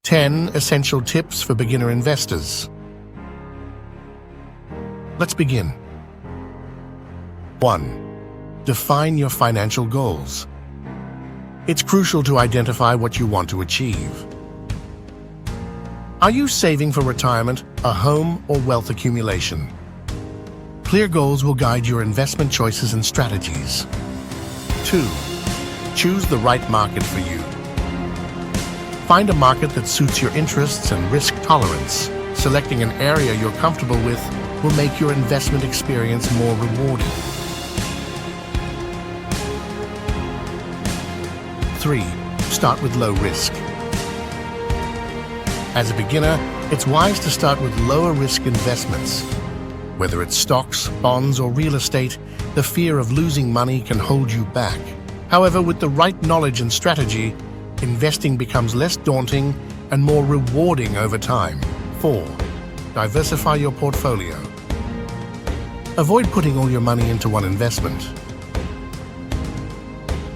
10 essential tips for beginner investors. Let's begin. 1. Define your financial goals. It's crucial to identify what you want to achieve. Are you saving for retirement, a home, or wealth accumulation? Clear goals will guide your investment choices and strategies. 2. Choose the right market for you. Find a market that suits your interests and risk tolerance. Selecting an area you're comfortable with will make your investment experience more rewarding. 3. Start with low risk. As a beginner, it's wise to start with lower risk investments. Whether it's stocks, bonds, or real estate, the fear of losing money can hold you back. However, with the right knowledge and strategy, investing becomes less daunting and more rewarding over time. 4. Diversify your portfolio. Avoid putting all your money into one investment.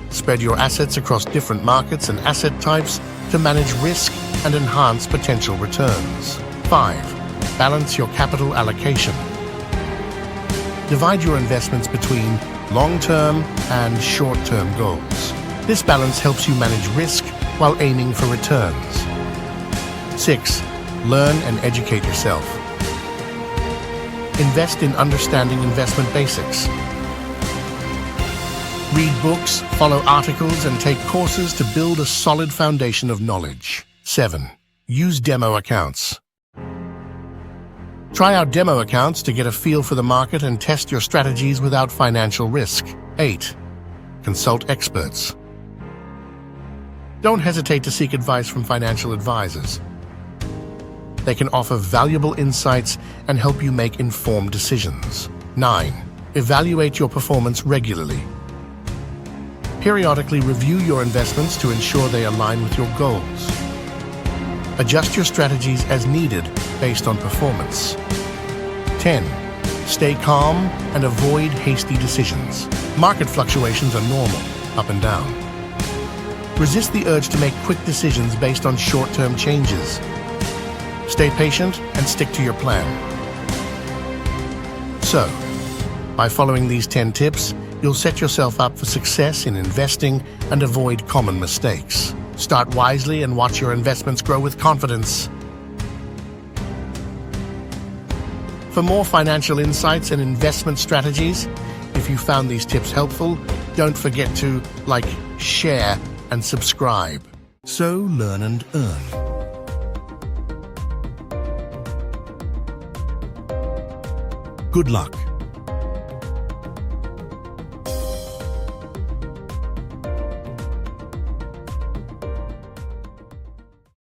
Spread your assets across different markets and asset types to manage risk and enhance potential returns. 5. Balance your capital allocation. Divide your investments between long-term and short-term goals. This balance helps you manage risk while aiming for returns. 6. Learn and educate yourself. Invest in understanding investment basics. Read books, follow articles, and take courses to build a solid foundation of knowledge. 7. Use demo accounts. Try out demo accounts to get a feel for the market and test your strategies without financial risk. 8. Consult experts. Don't hesitate to seek advice from financial advisors. They can offer valuable insights and help you make informed decisions. 9. Evaluate your performance regularly. Periodically review your investments to ensure they align with your goals. Adjust your strategies as needed based on performance. 10. Stay calm and avoid hasty decisions. Market fluctuations are normal, up and down. Resist the urge to make quick decisions based on short-term changes. Stay patient and stick to your plan. So, by following these 10 tips, you'll set yourself up for success in investing and avoid common mistakes. Start wisely and watch your investments grow with confidence. For more financial insights and investment strategies, if you found these tips helpful, don't forget to like, share, and subscribe. So learn and earn. Good luck.